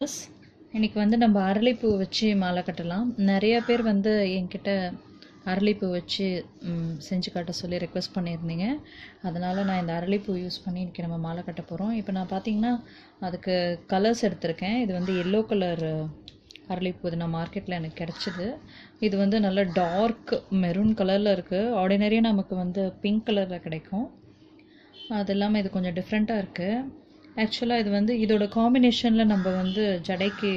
S இன்னைக்கு வந்து நம்ம அரளிப்பூ வச்சு மாலை கட்டலாம். நிறைய பேர் வந்து என்கிட்ட அரளிப்பூ வச்சு செஞ்சு காட்ட சொல்லி ரெக்வெஸ்ட் பண்ணியிருந்தீங்க. அதனால் நான் இந்த அரளிப்பூ யூஸ் பண்ணி இன்றைக்கி நம்ம மாலை கட்ட போகிறோம். இப்போ நான் பார்த்தீங்கன்னா அதுக்கு கலர்ஸ் எடுத்திருக்கேன். இது வந்து எல்லோ கலர் அரளிப்பூ. இது நான் மார்க்கெட்டில் எனக்கு கிடச்சிது. இது வந்து நல்ல டார்க் மெரூன் கலரில் இருக்குது. ஆர்டினரியாக நமக்கு வந்து பிங்க் கலரில் கிடைக்கும். அது இல்லாமல் இது கொஞ்சம் டிஃப்ரெண்ட்டாக இருக்குது. ஆக்சுவலாக இது வந்து இதோட காம்பினேஷனில் நம்ம வந்து ஜடைக்கு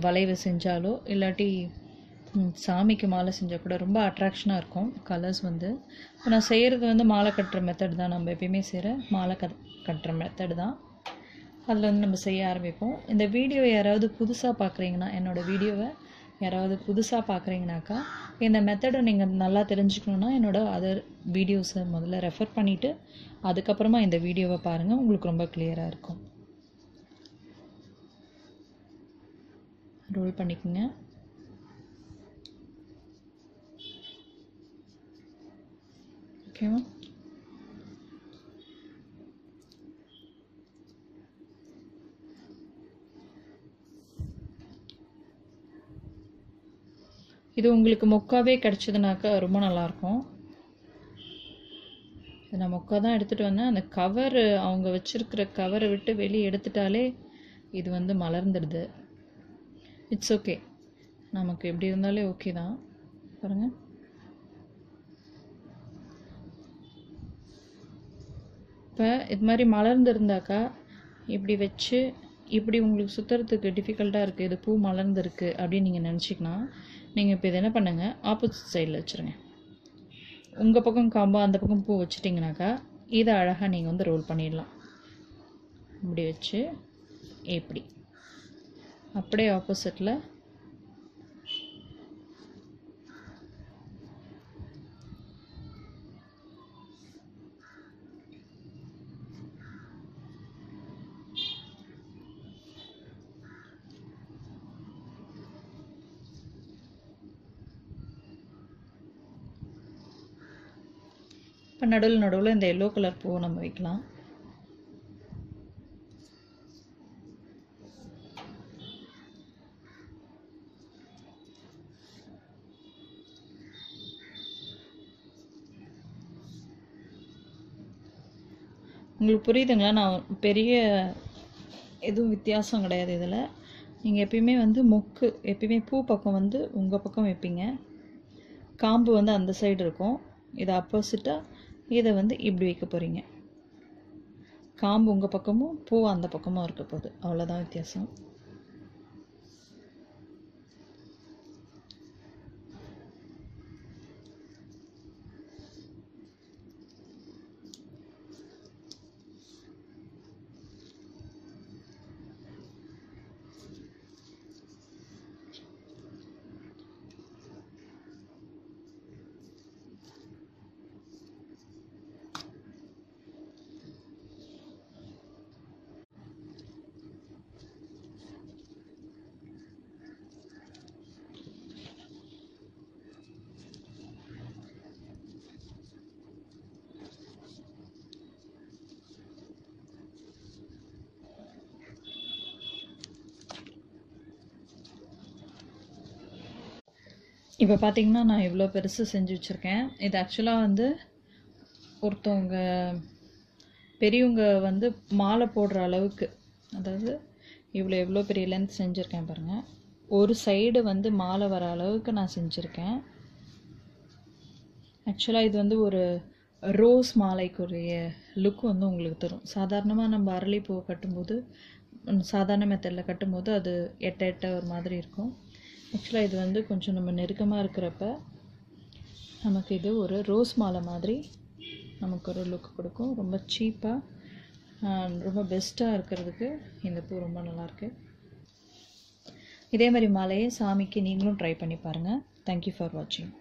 வளைவு செஞ்சாலோ இல்லாட்டி சாமிக்கு மாலை செஞ்சால் கூட ரொம்ப அட்ராக்ஷனாக இருக்கும் கலர்ஸ் வந்து. இப்போ நான் செய்கிறது வந்து மாலை கட்டுற மெத்தட் தான். நம்ம எப்பயுமே செய்கிற மாலை கட்டுற மெத்தட் தான். அதில் வந்து நம்ம செய்ய ஆரம்பிப்போம். இந்த வீடியோ யாராவது புதுசாக பார்க்குறீங்கன்னா, என்னோடய வீடியோவை யாராவது புதுசாக பார்க்குறீங்கனாக்கா, இந்த மெத்தடை நீங்கள் நல்லா தெரிஞ்சுக்கணுன்னா என்னோடய அதர் வீடியோஸை முதல்ல ரெஃபர் பண்ணிவிட்டு அதுக்கப்புறமா இந்த வீடியோவை பாருங்கள். உங்களுக்கு ரொம்ப கிளியராக இருக்கும். ரோல் பண்ணிக்கோங்க. ஓகேவா? இது உங்களுக்கு மொக்காவே கிடச்சிதுனாக்கா ரொம்ப நல்லாயிருக்கும். இது நான் மொக்கா தான் எடுத்துகிட்டு வந்தேன். அந்த கவர் அவங்க வச்சுருக்கிற கவரை விட்டு வெளியே எடுத்துட்டாலே இது வந்து மலர்ந்துடுது. இட்ஸ் ஓகே, நமக்கு எப்படி இருந்தாலே ஓகே தான். பாருங்கள், இப்போ இது மாதிரி மலர்ந்துருந்தாக்கா இப்படி வச்சு இப்படி உங்களுக்கு சுற்றுறதுக்கு டிஃபிகல்ட்டாக இருக்குது, இது பூ மலர்ந்துருக்கு அப்படின்னு நீங்கள் நினச்சிங்கன்னா, நீங்கள் இப்போ இது என்ன பண்ணுங்கள், ஆப்போசிட் சைடில் வச்சுருங்க. உங்கள் பக்கம் காம்போ அந்த பக்கம் பூ வச்சிட்டிங்கனாக்கா இதை அழகாக நீங்கள் வந்து ரோல் பண்ணிடலாம். இப்படி வச்சு இப்படி அப்படியே ஆப்போசிட்டில் இப்போ நடுவில் இந்த எல்லோ கலர் பூவை நம்ம வைக்கலாம். உங்களுக்கு புரியுதுங்களா? நான் பெரிய எதுவும் வித்தியாசம் கிடையாது இதில். நீங்கள் எப்பயுமே வந்து மொக்கு எப்பயுமே பூ பக்கம் வந்து உங்கள் பக்கம் வைப்பீங்க, காம்பு வந்து அந்த சைடு இருக்கும். இதை ஆப்போசிட்டாக இதை வந்து இப்படி வைக்க போகிறீங்க. காம்பு உங்கள் பக்கமும் பூ அந்த பக்கமும் இருக்க போகுது, அவ்வளோதான் வித்தியாசம். இப்போ பார்த்தீங்கன்னா நான் இவ்வளோ பெருசு செஞ்சு வச்சுருக்கேன். இது ஆக்சுவலாக வந்து ஒருத்தவங்க பெரியவங்க வந்து மாலை போடுற அளவுக்கு, அதாவது எவ்வளோ பெரிய லென்த் செஞ்சுருக்கேன் பாருங்கள். ஒரு சைடு வந்து மாலை வர அளவுக்கு நான் செஞ்சுருக்கேன். ஆக்சுவலாக இது வந்து ஒரு ரோஸ் மாலைக்குரிய லுக் வந்து உங்களுக்கு தரும். சாதாரணமாக நம்ம அரளிப்பூவை கட்டும்போது, சாதாரண மெத்தடில் கட்டும்போது அது எட்ட ஒரு மாதிரி இருக்கும். ஆக்சுவலாக இது வந்து கொஞ்சம் நம்ம நெருக்கமாக இருக்கிறப்ப நமக்கு இது ஒரு ரோஸ் மாலை மாதிரி நமக்கு ஒரு லுக் கொடுக்கும். ரொம்ப சீப்பாக ரொம்ப பெஸ்ட்டாக இருக்கிறதுக்கு இந்த பூ ரொம்ப நல்லாயிருக்கு. இதே மாதிரி மாலையை சாமிக்கு நீங்களும் ட்ரை பண்ணி பாருங்கள். தேங்க்யூ ஃபார் வாட்சிங்.